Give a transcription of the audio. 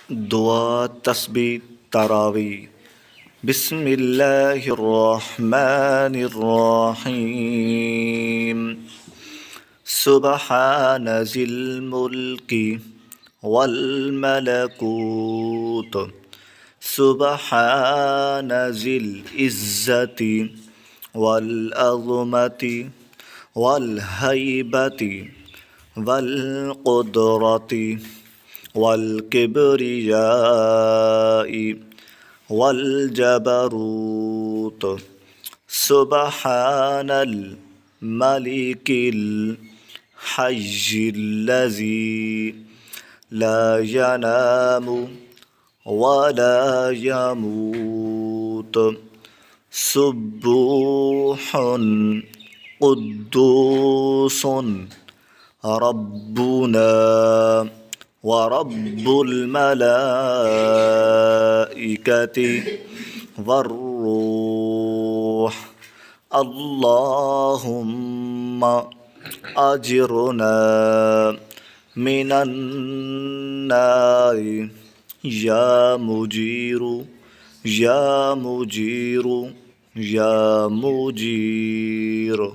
دعاء تسبيح تراويح. بسم الله الرحمن الرحيم. سبحان ذي الملك والملكوت. سبحان ذي العزة والعظمة والهيبة والقدرة والكبرياء والجبروت. سبحان الملك الحي الذي لا ينام ولا يموت. سبوح قدوس ربنا ورب الملائكة والروح. اللهم أجرنا من النار يا مجير يا مجير يا مجير.